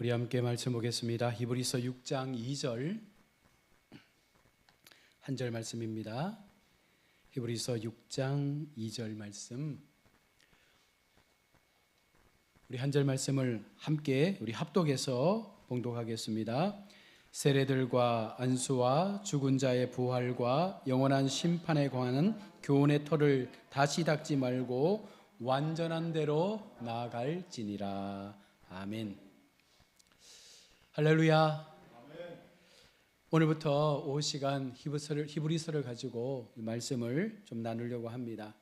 우리 함께 말씀 보겠습니다. 히브리서 6장 2절 한 절 말씀입니다. 히브리서 6장 2절 말씀. 우리 한 절 말씀을 함께 우리 합독해서 봉독하겠습니다. 세례들과 안수와 죽은 자의 부활과 영원한 심판에 관한 교훈의 터를 다시 닦지 말고 완전한 대로 나아갈지니라. 아멘. 할렐루야. 오늘부터 오후 시간 히브리서를 가지고 말씀을 좀 나누려고 합니다.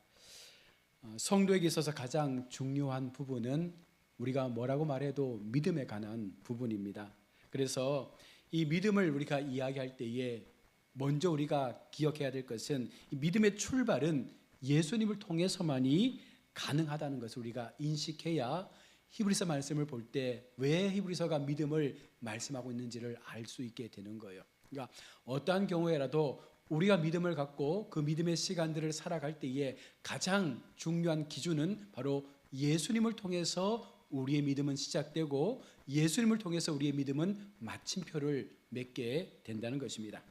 성도에게 있어서 가장 중요한 부분은 우리가 뭐라고 말해도 믿음에 관한 부분입니다. 그래서 이 믿음을 우리가 이야기할 때에 먼저 우리가 기억해야 될 것은 이 믿음의 출발은 예수님을 통해서만이 가능하다는 것을 우리가 인식해야 히브리서 말씀을 볼 때 왜 히브리서가 믿음을 말씀하고 있는지를 알 수 있게 되는 거예요. 그러니까 어떠한 경우에라도 우리가 믿음을 갖고 그 믿음의 시간들을 살아갈 때에 가장 중요한 기준은 바로 예수님을 통해서 우리의 믿음은 시작되고 예수님을 통해서 우리의 믿음은 마침표를 맺게 된다는 것입니다.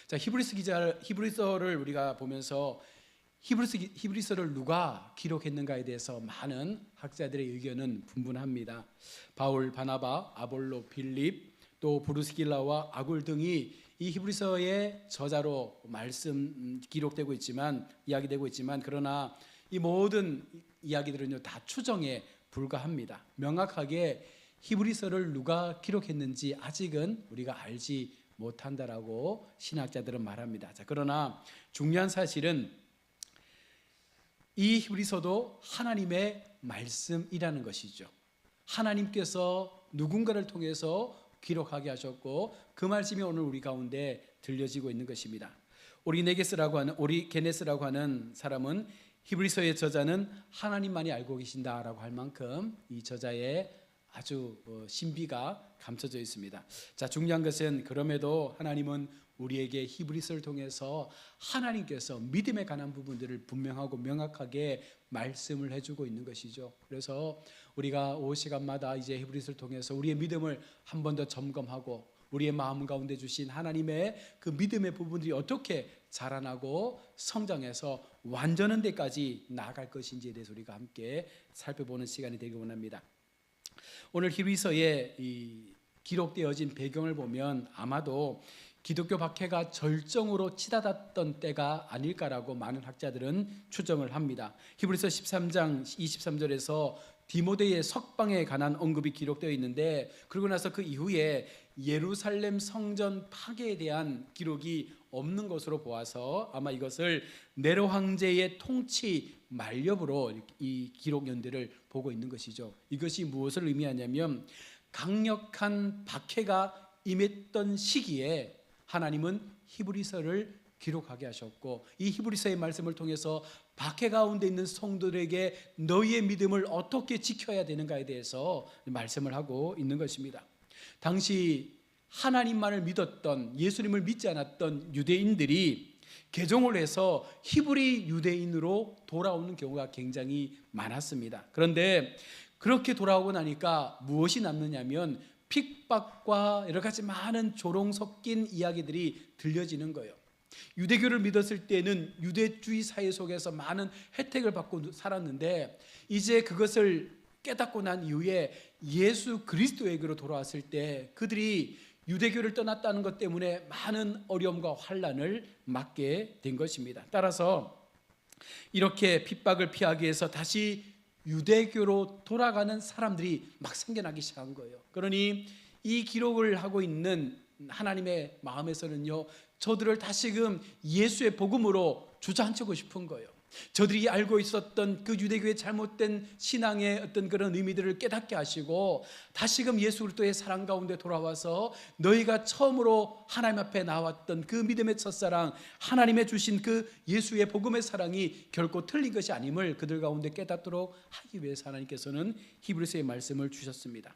자, 히브리서를 우리가 보면서 히브리서를 누가 기록했는가에 대해서 많은 학자들의 의견은 분분합니다. 바울, 바나바, 아볼로, 빌립, 또 브루스길라와 아굴 등이 이 히브리서의 저자로 기록되고 있지만 이야기되고 있지만 그러나 이 모든 이야기들은요 다 추정에 불과합니다. 명확하게 히브리서를 누가 기록했는지 아직은 우리가 알지 못한다라고 신학자들은 말합니다. 자, 그러나 중요한 사실은 이 히브리서도 하나님의 말씀이라는 것이죠. 하나님께서 누군가를 통해서 기록하게 하셨고 그 말씀이 오늘 우리 가운데 들려지고 있는 것입니다. 오리게네스라고 하는 사람은 히브리서의 저자는 하나님만이 알고 계신다라고 할 만큼 이 저자의 아주 신비가 감춰져 있습니다. 자, 중요한 것은 그럼에도 하나님은 우리에게 히브리서를 통해서 하나님께서 믿음에 관한 부분들을 분명하고 명확하게 말씀을 해주고 있는 것이죠. 그래서 우리가 오후 시간마다 이제 히브리서를 통해서 우리의 믿음을 한 번 더 점검하고 우리의 마음 가운데 주신 하나님의 그 믿음의 부분들이 어떻게 자라나고 성장해서 완전한 데까지 나아갈 것인지에 대해서 우리가 함께 살펴보는 시간이 되기 원합니다. 오늘 히브리서에 기록되어진 배경을 보면 아마도 기독교 박해가 절정으로 치닫았던 때가 아닐까라고 많은 학자들은 추정을 합니다. 히브리서 13장 23절에서 디모데의 석방에 관한 언급이 기록되어 있는데 그러고 나서 그 이후에 예루살렘 성전 파괴에 대한 기록이 없는 것으로 보아서 아마 이것을 네로 황제의 통치 만렵으로 이 기록 연대를 보고 있는 것이죠. 이것이 무엇을 의미하냐면 강력한 박해가 임했던 시기에 하나님은 히브리서를 기록하게 하셨고 이 히브리서의 말씀을 통해서 박해 가운데 있는 성도들에게 너희의 믿음을 어떻게 지켜야 되는가에 대해서 말씀을 하고 있는 것입니다. 당시 하나님만을 믿었던 예수님을 믿지 않았던 유대인들이 개종을 해서 히브리 유대인으로 돌아오는 경우가 굉장히 많았습니다. 그런데 그렇게 돌아오고 나니까 무엇이 남느냐면 핍박과 여러 가지 많은 조롱 섞인 이야기들이 들려지는 거예요. 유대교를 믿었을 때는 유대주의 사회 속에서 많은 혜택을 받고 살았는데 이제 그것을 깨닫고 난 이후에 예수 그리스도에게로 돌아왔을 때 그들이 유대교를 떠났다는 것 때문에 많은 어려움과 환난을 맞게 된 것입니다. 따라서 이렇게 핍박을 피하기 위해서 다시 유대교로 돌아가는 사람들이 막 생겨나기 시작한 거예요. 그러니 이 기록을 하고 있는 하나님의 마음에서는요 저들을 다시금 예수의 복음으로 주저앉히고 싶은 거예요. 저들이 알고 있었던 그 유대교의 잘못된 신앙의 어떤 그런 의미들을 깨닫게 하시고 다시금 예수 그리스도의 사랑 가운데 돌아와서 너희가 처음으로 하나님 앞에 나왔던 그 믿음의 첫사랑 하나님의 주신 그 예수의 복음의 사랑이 결코 틀린 것이 아님을 그들 가운데 깨닫도록 하기 위해서 하나님께서는 히브리서의 말씀을 주셨습니다.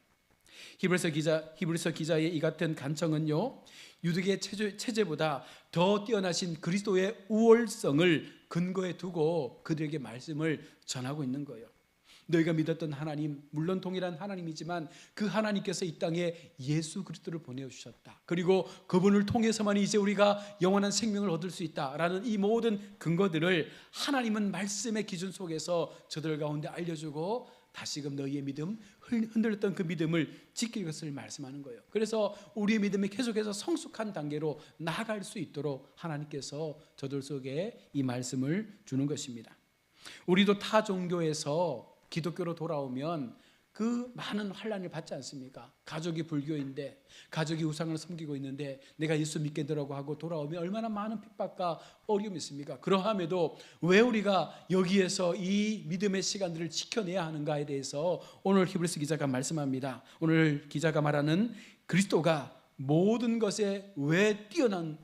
히브리서 기자의 이 같은 간청은요 유대교의 체제보다 더 뛰어나신 그리스도의 우월성을 근거에 두고 그들에게 말씀을 전하고 있는 거예요. 너희가 믿었던 하나님, 물론 동일한 하나님이지만 그 하나님께서 이 땅에 예수 그리스도를 보내주셨다. 그리고 그분을 통해서만 이제 우리가 영원한 생명을 얻을 수 있다라는 이 모든 근거들을 하나님은 말씀의 기준 속에서 저들 가운데 알려주고 다시금 너희의 믿음, 흔들렸던 그 믿음을 지킬 것을 말씀하는 거예요. 그래서 우리의 믿음이 계속해서 성숙한 단계로 나아갈 수 있도록 하나님께서 저들 속에 이 말씀을 주는 것입니다. 우리도 타 종교에서 기독교로 돌아오면 그 많은 환난을 받지 않습니까? 가족이 불교인데, 가족이 우상을 섬기고 있는데 내가 예수 믿겠다고 하고 돌아오면 얼마나 많은 핍박과 어려움이 있습니까? 그러함에도 왜 우리가 여기에서 이 믿음의 시간들을 지켜내야 하는가에 대해서 오늘 히브리서 기자가 말씀합니다. 오늘 기자가 말하는 그리스도가 모든 것에 왜 뛰어난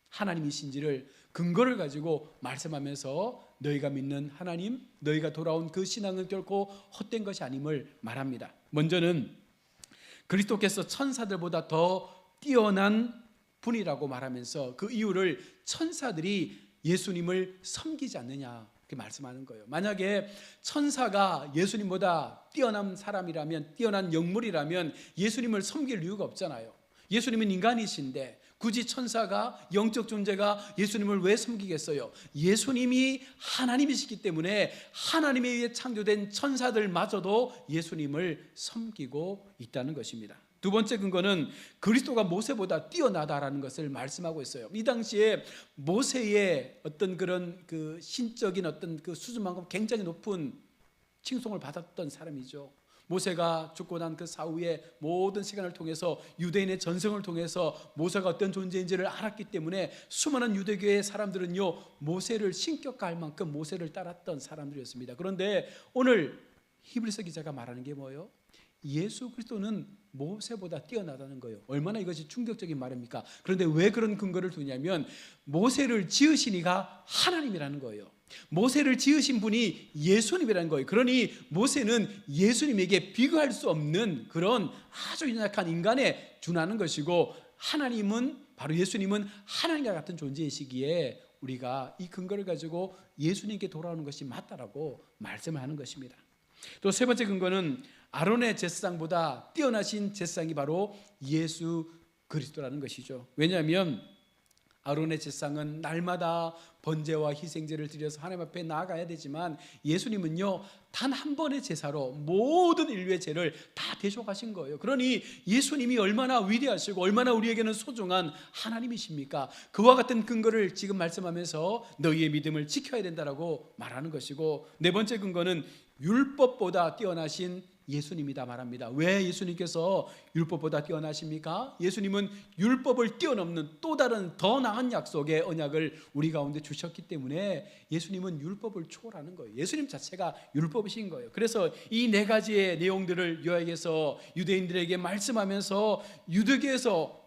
하나님이신지를 근거를 가지고 말씀하면서 너희가 믿는 하나님, 너희가 돌아온 그 신앙은 결코 헛된 것이 아님을 말합니다. 먼저는 그리스도께서 천사들보다 더 뛰어난 분이라고 말하면서 그 이유를 천사들이 예수님을 섬기지 않느냐 이렇게 말씀하는 거예요. 만약에 천사가 예수님보다 뛰어난 사람이라면, 뛰어난 영물이라면 예수님을 섬길 이유가 없잖아요. 예수님은 인간이신데 굳이 천사가, 영적 존재가 예수님을 왜 섬기겠어요? 예수님이 하나님이시기 때문에 하나님에 의해 창조된 천사들마저도 예수님을 섬기고 있다는 것입니다. 두 번째 근거는 그리스도가 모세보다 뛰어나다라는 것을 말씀하고 있어요. 이 당시에 모세의 어떤 그런 그 신적인 어떤 그 수준만큼 굉장히 높은 칭송을 받았던 사람이죠. 모세가 죽고 난 그 사후에 모든 시간을 통해서 유대인의 전성을 통해서 모세가 어떤 존재인지를 알았기 때문에 수많은 유대교의 사람들은요 모세를 신격화할 만큼 모세를 따랐던 사람들이었습니다. 그런데 오늘 히브리서 기자가 말하는 게 뭐예요? 예수 그리스도는 모세보다 뛰어나다는 거예요. 얼마나 이것이 충격적인 말입니까? 그런데 왜 그런 근거를 두냐면 모세를 지으신 이가 하나님이라는 거예요. 모세를 지으신 분이 예수님이라는 거예요. 그러니 모세는 예수님에게 비교할 수 없는 그런 아주 연약한 인간에 준하는 것이고, 하나님은, 바로 예수님은 하나님과 같은 존재이시기에 우리가 이 근거를 가지고 예수님께 돌아오는 것이 맞다라고 말씀을 하는 것입니다. 또 세 번째 근거는 아론의 제사장보다 뛰어나신 제사장이 바로 예수 그리스도라는 것이죠. 왜냐하면 아론의 제사장은 날마다 번제와 희생제를 드려서 하나님 앞에 나아가야 되지만 예수님은요 단 한 번의 제사로 모든 인류의 죄를 다 대속하신 거예요. 그러니 예수님이 얼마나 위대하시고 얼마나 우리에게는 소중한 하나님이십니까? 그와 같은 근거를 지금 말씀하면서 너희의 믿음을 지켜야 된다라고 말하는 것이고, 네 번째 근거는 율법보다 뛰어나신 예수님이다 말합니다. 왜 예수님께서 율법보다 뛰어나십니까? 예수님은 율법을 뛰어넘는 또 다른 더 나은 약속의 언약을 우리 가운데 주셨기 때문에 예수님은 율법을 초월하는 거예요. 예수님 자체가 율법이신 거예요. 그래서 이 네 가지의 내용들을 요약해서 유대인들에게 말씀하면서 유대교에서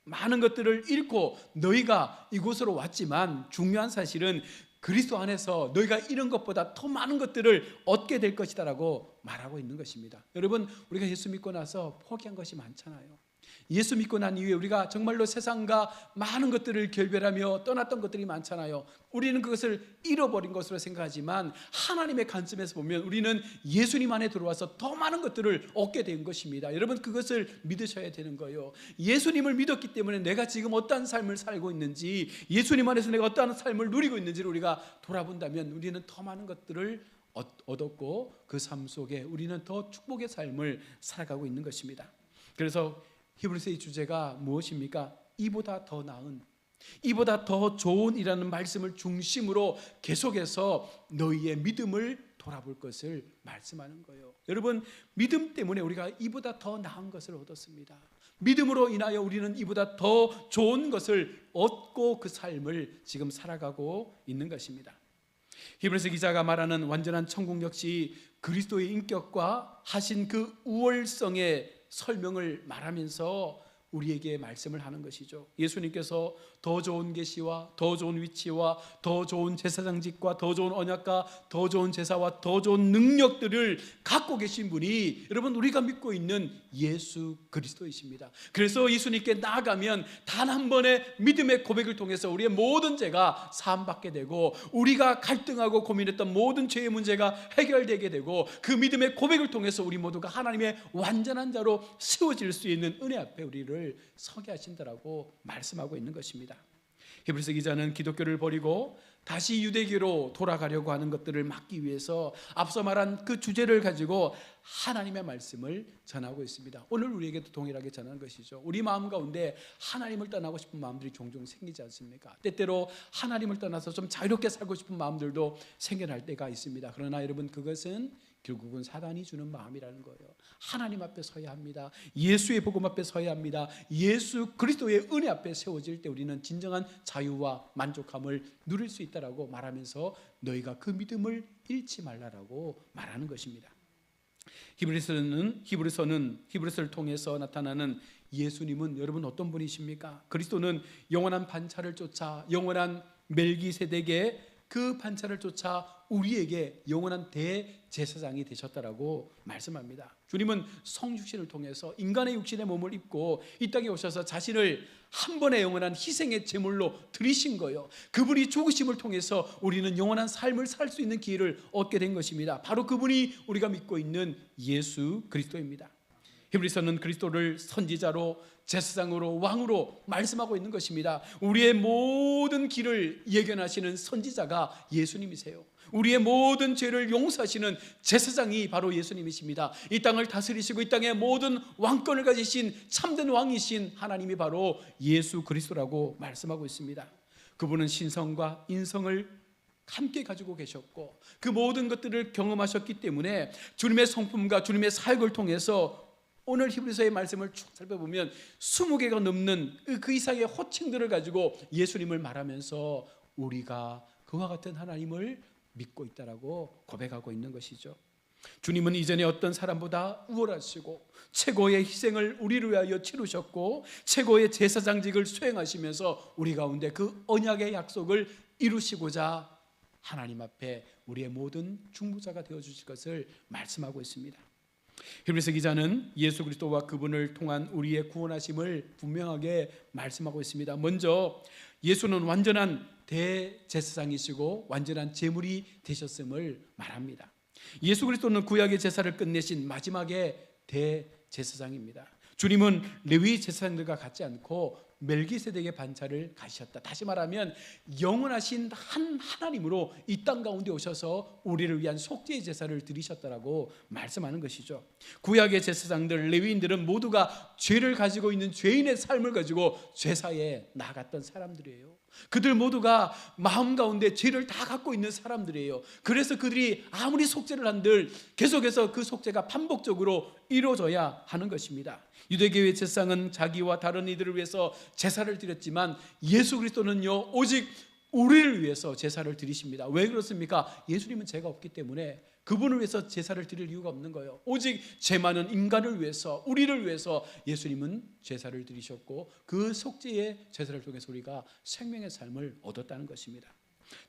많은 것들을 잃고 너희가 이곳으로 왔지만 중요한 사실은 그리스도 안에서 너희가 이런 것보다 더 많은 것들을 얻게 될 것이다라고 말하고 있는 것입니다. 여러분, 우리가 예수 믿고 나서 포기한 것이 많잖아요. 예수 믿고 난 이후에 우리가 정말로 세상과 많은 것들을 결별하며 떠났던 것들이 많잖아요. 우리는 그것을 잃어버린 것으로 생각하지만 하나님의 관점에서 보면 우리는 예수님 안에 들어와서 더 많은 것들을 얻게 된 것입니다. 여러분, 그것을 믿으셔야 되는 거예요. 예수님을 믿었기 때문에 내가 지금 어떠한 삶을 살고 있는지, 예수님 안에서 내가 어떠한 삶을 누리고 있는지를 우리가 돌아본다면 우리는 더 많은 것들을 얻었고 그 삶 속에 우리는 더 축복의 삶을 살아가고 있는 것입니다. 그래서 히브리서의 주제가 무엇입니까? 이보다 더 나은, 이보다 더 좋은이라는 말씀을 중심으로 계속해서 너희의 믿음을 돌아볼 것을 말씀하는 거예요. 여러분, 믿음 때문에 우리가 이보다 더 나은 것을 얻었습니다. 믿음으로 인하여 우리는 이보다 더 좋은 것을 얻고 그 삶을 지금 살아가고 있는 것입니다. 히브리서 기자가 말하는 완전한 천국 역시 그리스도의 인격과 하신 그 우월성의 설명을 말하면서 우리에게 말씀을 하는 것이죠. 예수님께서 더 좋은 계시와 더 좋은 위치와 더 좋은 제사장직과 더 좋은 언약과 더 좋은 제사와 더 좋은 능력들을 갖고 계신 분이 여러분 우리가 믿고 있는 예수 그리스도이십니다. 그래서 예수님께 나아가면 단 한 번의 믿음의 고백을 통해서 우리의 모든 죄가 사함받게 되고 우리가 갈등하고 고민했던 모든 죄의 문제가 해결되게 되고 그 믿음의 고백을 통해서 우리 모두가 하나님의 완전한 자로 세워질 수 있는 은혜 앞에 우리를 서게 하신다라고 말씀하고 있는 것입니다. 히브리서 기자는 기독교를 버리고 다시 유대교로 돌아가려고 하는 것들을 막기 위해서 앞서 말한 그 주제를 가지고 하나님의 말씀을 전하고 있습니다. 오늘 우리에게도 동일하게 전하는 것이죠. 우리 마음 가운데 하나님을 떠나고 싶은 마음들이 종종 생기지 않습니까? 때때로 하나님을 떠나서 좀 자유롭게 살고 싶은 마음들도 생겨날 때가 있습니다. 그러나 여러분 그것은 결국은 사단이 주는 마음이라는 거예요. 하나님 앞에 서야 합니다. 예수의 복음 앞에 서야 합니다. 예수 그리스도의 은혜 앞에 세워질 때 우리는 진정한 자유와 만족함을 누릴 수 있다라고 말하면서 너희가 그 믿음을 잃지 말라라고 말하는 것입니다. 히브리서를 통해서 나타나는 예수님은 여러분 어떤 분이십니까? 그리스도는 영원한 반차를 쫓아 영원한 멜기세덱의 그 반차를 쫓아 우리에게 영원한 대제사장이 되셨다라고 말씀합니다. 주님은 성육신을 통해서 인간의 육신의 몸을 입고 이 땅에 오셔서 자신을 한 번의 영원한 희생의 제물로 드리신 거예요. 그분이 죽으심을 통해서 우리는 영원한 삶을 살 수 있는 기회를 얻게 된 것입니다. 바로 그분이 우리가 믿고 있는 예수 그리스도입니다. 히브리서는 그리스도를 선지자로 제사장으로 왕으로 말씀하고 있는 것입니다. 우리의 모든 길을 예견하시는 선지자가 예수님이세요. 우리의 모든 죄를 용서하시는 제사장이 바로 예수님이십니다. 이 땅을 다스리시고 이 땅의 모든 왕권을 가지신 참된 왕이신 하나님이 바로 예수 그리스도라고 말씀하고 있습니다. 그분은 신성과 인성을 함께 가지고 계셨고 그 모든 것들을 경험하셨기 때문에 주님의 성품과 주님의 사역을 통해서 오늘 히브리서의 말씀을 쭉 살펴보면 20개가 넘는 그 이상의 호칭들을 가지고 예수님을 말하면서 우리가 그와 같은 하나님을 믿고 있다라고 고백하고 있는 것이죠. 주님은 이전에 어떤 사람보다 우월하시고 최고의 희생을 우리를 위하여 치르셨고 최고의 제사장직을 수행하시면서 우리 가운데 그 언약의 약속을 이루시고자 하나님 앞에 우리의 모든 중보자가 되어주실 것을 말씀하고 있습니다. 히브리서 기자는 예수 그리스도와 그분을 통한 우리의 구원하심을 분명하게 말씀하고 있습니다. 먼저 예수는 완전한 대제사장이시고 완전한 제물이 되셨음을 말합니다. 예수 그리스도는 구약의 제사를 끝내신 마지막의 대제사장입니다. 주님은 레위 제사장들과 같지 않고 멜기세덱의 반차를 가지셨다. 다시 말하면 영원하신 한 하나님으로 이 땅 가운데 오셔서 우리를 위한 속죄의 제사를 드리셨다라고 말씀하는 것이죠. 구약의 제사장들 레위인들은 모두가 죄를 가지고 있는 죄인의 삶을 가지고 제사에 나갔던 사람들이에요. 그들 모두가 마음 가운데 죄를 다 갖고 있는 사람들이에요. 그래서 그들이 아무리 속죄를 한들 계속해서 그 속죄가 반복적으로 이루어져야 하는 것입니다. 유대교의 제사장은 자기와 다른 이들을 위해서 제사를 드렸지만 예수 그리스도는요 오직 우리를 위해서 제사를 드리십니다. 왜 그렇습니까? 예수님은 죄가 없기 때문에 그분을 위해서 제사를 드릴 이유가 없는 거예요. 오직 죄 많은 인간을 위해서 우리를 위해서 예수님은 제사를 드리셨고 그 속죄의 제사를 통해서 우리가 생명의 삶을 얻었다는 것입니다.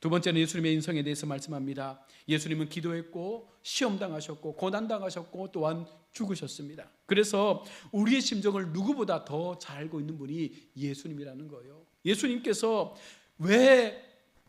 두 번째는 예수님의 인성에 대해서 말씀합니다. 예수님은 기도했고 시험당하셨고 고난당하셨고 또한 죽으셨습니다. 그래서 우리의 심정을 누구보다 더 잘 알고 있는 분이 예수님이라는 거예요. 예수님께서 왜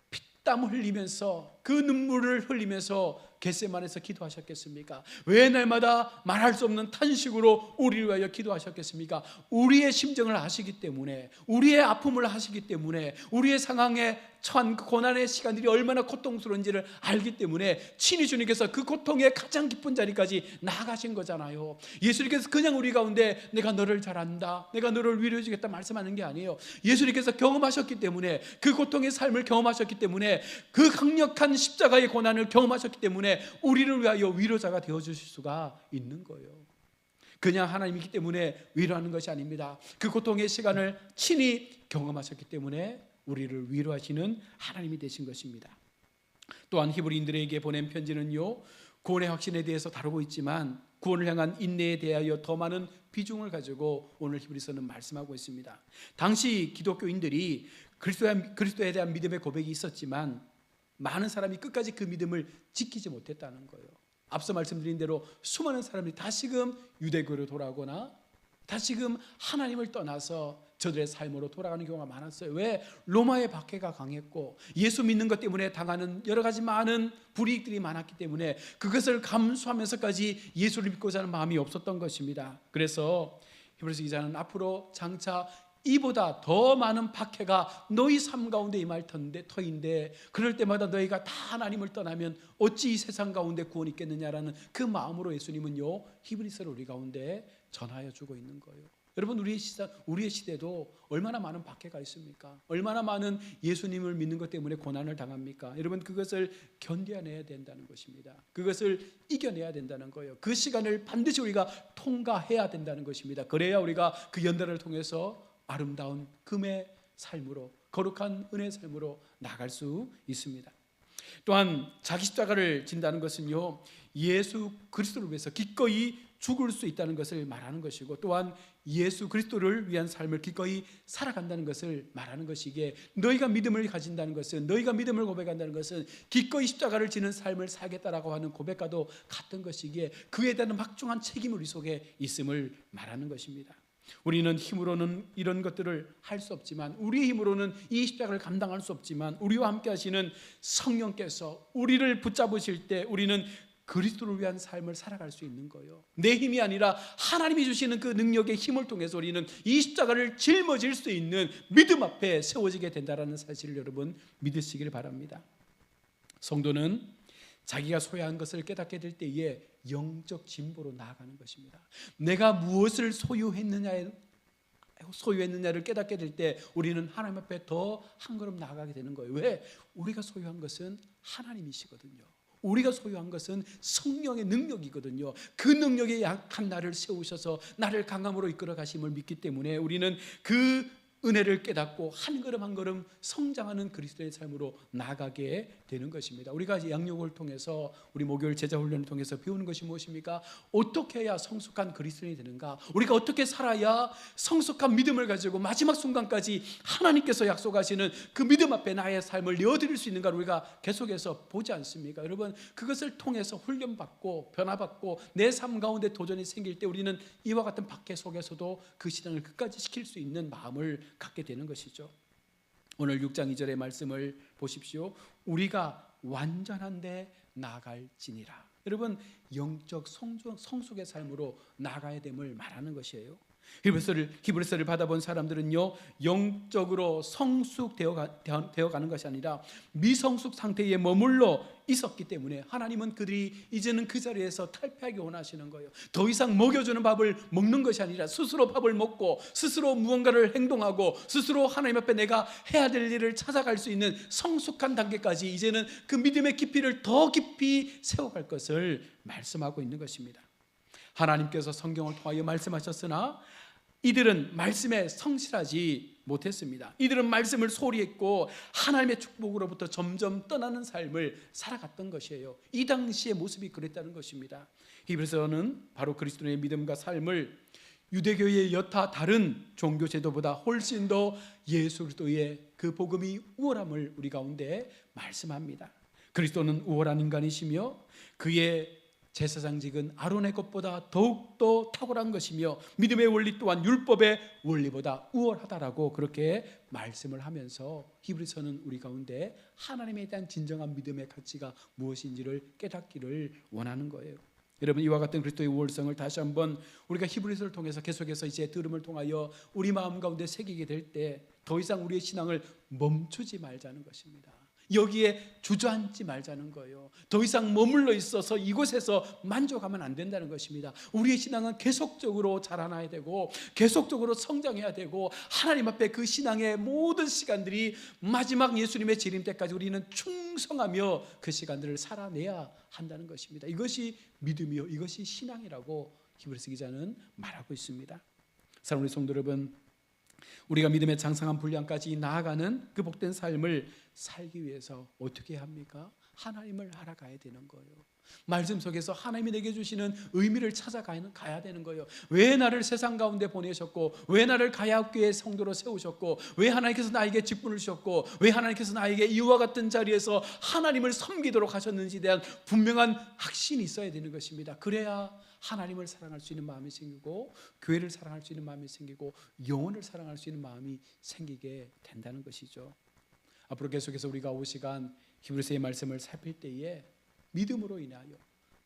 피땀 흘리면서 그 눈물을 흘리면서 겟세마네에서 기도하셨겠습니까? 왜 날마다 말할 수 없는 탄식으로 우리를 위하여 기도하셨겠습니까? 우리의 심정을 아시기 때문에 우리의 아픔을 아시기 때문에 우리의 상황에 처한 그 고난의 시간들이 얼마나 고통스러운지를 알기 때문에 친히 주님께서 그 고통의 가장 깊은 자리까지 나아가신 거잖아요. 예수님께서 그냥 우리 가운데 내가 너를 잘 안다, 내가 너를 위로해 주겠다 말씀하는 게 아니에요. 예수님께서 경험하셨기 때문에 그 고통의 삶을 경험하셨기 때문에 그 강력한 십자가의 고난을 경험하셨기 때문에 우리를 위하여 위로자가 되어주실 수가 있는 거예요. 그냥 하나님이기 때문에 위로하는 것이 아닙니다. 그 고통의 시간을 친히 경험하셨기 때문에 우리를 위로하시는 하나님이 되신 것입니다. 또한 히브리인들에게 보낸 편지는요 구원의 확신에 대해서 다루고 있지만 구원을 향한 인내에 대하여 더 많은 비중을 가지고 오늘 히브리서는 말씀하고 있습니다. 당시 기독교인들이 그리스도에 대한 믿음의 고백이 있었지만 많은 사람이 끝까지 그 믿음을 지키지 못했다는 거예요. 앞서 말씀드린 대로 수많은 사람들이 다시금 유대교로 돌아오거나 다시금 하나님을 떠나서 저들의 삶으로 돌아가는 경우가 많았어요. 왜? 로마의 박해가 강했고 예수 믿는 것 때문에 당하는 여러 가지 많은 불이익들이 많았기 때문에 그것을 감수하면서까지 예수를 믿고자 하는 마음이 없었던 것입니다. 그래서 히브리서 기자는 앞으로 장차 이보다 더 많은 박해가 너희 삶 가운데 임할 터인데 그럴 때마다 너희가 다 하나님을 떠나면 어찌 이 세상 가운데 구원이 있겠느냐라는 그 마음으로 예수님은요 히브리서를 우리 가운데 전하여 주고 있는 거예요. 여러분, 우리의 시대도 얼마나 많은 박해가 있습니까? 얼마나 많은 예수님을 믿는 것 때문에 고난을 당합니까? 여러분, 그것을 견뎌내야 된다는 것입니다. 그것을 이겨내야 된다는 거예요. 그 시간을 반드시 우리가 통과해야 된다는 것입니다. 그래야 우리가 그 연단을 통해서 아름다운 금의 삶으로, 거룩한 은혜의 삶으로 나갈 수 있습니다. 또한 자기 십자가를 진다는 것은요 예수 그리스도를 위해서 기꺼이 죽을 수 있다는 것을 말하는 것이고, 또한 예수 그리스도를 위한 삶을 기꺼이 살아간다는 것을 말하는 것이기에, 너희가 믿음을 가진다는 것은, 너희가 믿음을 고백한다는 것은 기꺼이 십자가를 지는 삶을 살겠다라고 하는 고백과도 같은 것이기에 그에 대한 막중한 책임이 우리 속에 있음을 말하는 것입니다. 우리는 힘으로는 이런 것들을 할 수 없지만, 우리의 힘으로는 이 십자가를 감당할 수 없지만, 우리와 함께 하시는 성령께서 우리를 붙잡으실 때 우리는 그리스도를 위한 삶을 살아갈 수 있는 거예요. 내 힘이 아니라 하나님이 주시는 그 능력의 힘을 통해서 우리는 이 십자가를 짊어질 수 있는 믿음 앞에 세워지게 된다는 사실을 여러분 믿으시길 바랍니다. 성도는 자기가 소유한 것을 깨닫게 될 때에 영적 진보로 나아가는 것입니다. 내가 무엇을 소유했느냐를 깨닫게 될 때 우리는 하나님 앞에 더 한 걸음 나아가게 되는 거예요. 왜? 우리가 소유한 것은 하나님이시거든요. 우리가 소유한 것은 성령의 능력이거든요. 그 능력에 약한 나를 세우셔서 나를 강함으로 이끌어 가심을 믿기 때문에 우리는 그 은혜를 깨닫고 한 걸음 한 걸음 성장하는 그리스도의 삶으로 나아가게 되는 것입니다. 우리가 양육을 통해서, 우리 목요일 제자훈련을 통해서 배우는 것이 무엇입니까? 어떻게 해야 성숙한 그리스도인이 되는가? 우리가 어떻게 살아야 성숙한 믿음을 가지고 마지막 순간까지 하나님께서 약속하시는 그 믿음 앞에 나의 삶을 내어드릴 수 있는가 우리가 계속해서 보지 않습니까? 여러분, 그것을 통해서 훈련받고 변화받고 내 삶 가운데 도전이 생길 때 우리는 이와 같은 박해 속에서도 그 신앙을 끝까지 지킬 수 있는 마음을 갖게 되는 것이죠. 오늘 6장 2절의 말씀을 보십시오. 우리가 완전한데 나아갈지니라. 여러분, 영적 성숙의 삶으로 나아가야 됨을 말하는 것이에요. 히브리서를 받아본 사람들은요 영적으로 성숙되어 가는 것이 아니라 미성숙 상태에 머물러 있었기 때문에 하나님은 그들이 이제는 그 자리에서 탈피하기 원하시는 거예요. 더 이상 먹여주는 밥을 먹는 것이 아니라 스스로 밥을 먹고 스스로 무언가를 행동하고 스스로 하나님 앞에 내가 해야 될 일을 찾아갈 수 있는 성숙한 단계까지 이제는 그 믿음의 깊이를 더 깊이 세워갈 것을 말씀하고 있는 것입니다. 하나님께서 성경을 통하여 말씀하셨으나 이들은 말씀에 성실하지 못했습니다. 이들은 말씀을 소홀히 했고 하나님의 축복으로부터 점점 떠나는 삶을 살아갔던 것이에요. 이 당시의 모습이 그랬다는 것입니다. 히브리서는 바로 그리스도의 믿음과 삶을 유대교의 여타 다른 종교 제도보다 훨씬 더 예수 그리스도의 그 복음이 우월함을 우리 가운데 말씀합니다. 그리스도는 우월한 인간이시며 그의 제사장직은 아론의 것보다 더욱더 탁월한 것이며 믿음의 원리 또한 율법의 원리보다 우월하다라고 그렇게 말씀을 하면서 히브리서는 우리 가운데 하나님에 대한 진정한 믿음의 가치가 무엇인지를 깨닫기를 원하는 거예요. 여러분, 이와 같은 그리스도의 우월성을 다시 한번 우리가 히브리서를 통해서 계속해서 이제 들음을 통하여 우리 마음 가운데 새기게 될 때 더 이상 우리의 신앙을 멈추지 말자는 것입니다. 여기에 주저앉지 말자는 거예요. 더 이상 머물러 있어서 이곳에서 만족하면 안 된다는 것입니다. 우리의 신앙은 계속적으로 자라나야 되고 계속적으로 성장해야 되고 하나님 앞에 그 신앙의 모든 시간들이 마지막 예수님의 재림 때까지 우리는 충성하며 그 시간들을 살아내야 한다는 것입니다. 이것이 믿음이요, 이것이 신앙이라고 히브리서 기자는 말하고 있습니다. 사랑하는 우리 성도 여러분, 우리가 믿음의 장성한 분량까지 나아가는 그 복된 삶을 살기 위해서 어떻게 해야 합니까? 하나님을 알아가야 되는 거예요. 말씀 속에서 하나님이 내게 주시는 의미를 찾아가야 되는 거예요. 왜 나를 세상 가운데 보내셨고, 왜 나를 가야교회 성도로 세우셨고, 왜 하나님께서 나에게 직분을 주셨고, 왜 하나님께서 나에게 이와 같은 자리에서 하나님을 섬기도록 하셨는지에 대한 분명한 확신이 있어야 되는 것입니다. 그래야 하나님을 사랑할 수 있는 마음이 생기고, 교회를 사랑할 수 있는 마음이 생기고, 영혼을 사랑할 수 있는 마음이 생기게 된다는 것이죠. 앞으로 계속해서 우리가 5시간 히브리서의 말씀을 살필 때에 믿음으로 인하여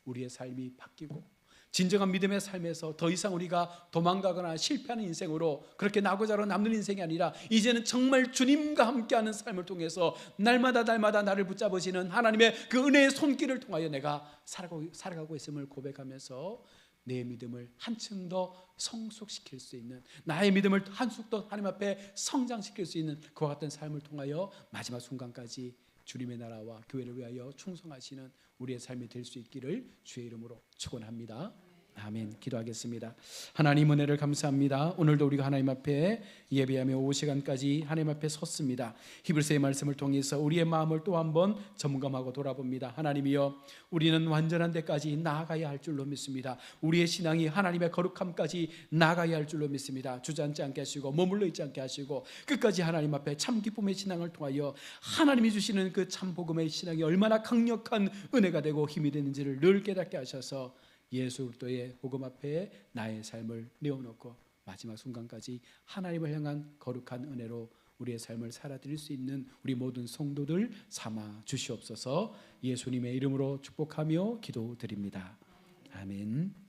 우리의 삶이 바뀌고, 진정한 믿음의 삶에서 더 이상 우리가 도망가거나 실패하는 인생으로 그렇게 나고자로 남는 인생이 아니라, 이제는 정말 주님과 함께하는 삶을 통해서 날마다 나를 붙잡으시는 하나님의 그 은혜의 손길을 통하여 내가 살아가고 있음을 고백하면서 내 믿음을 한층 더 성숙시킬 수 있는, 나의 믿음을 한층 더 하나님 앞에 성장시킬 수 있는 그와 같은 삶을 통하여 마지막 순간까지 주님의 나라와 교회를 위하여 충성하시는 우리의 삶이 될 수 있기를 주의 이름으로 축원합니다. 아멘. 기도하겠습니다. 하나님 은혜를 감사합니다. 오늘도 우리가 하나님 앞에 예배하며 오후 시간까지 하나님 앞에 섰습니다. 히브리서의 말씀을 통해서 우리의 마음을 또 한번 점검하고 돌아봅니다. 하나님이여, 우리는 완전한 데까지 나아가야 할 줄로 믿습니다. 우리의 신앙이 하나님의 거룩함까지 나아가야 할 줄로 믿습니다. 주저앉지 않게 하시고 머물러 있지 않게 하시고, 끝까지 하나님 앞에 참 기쁨의 신앙을 통하여 하나님이 주시는 그 참 복음의 신앙이 얼마나 강력한 은혜가 되고 힘이 되는지를 늘 깨닫게 하셔서 예수 그리스도의 복음 앞에 나의 삶을 내어놓고 마지막 순간까지 하나님을 향한 거룩한 은혜로 우리의 삶을 살아드릴 수 있는 우리 모든 성도들 삼아 주시옵소서. 예수님의 이름으로 축복하며 기도드립니다. 아멘.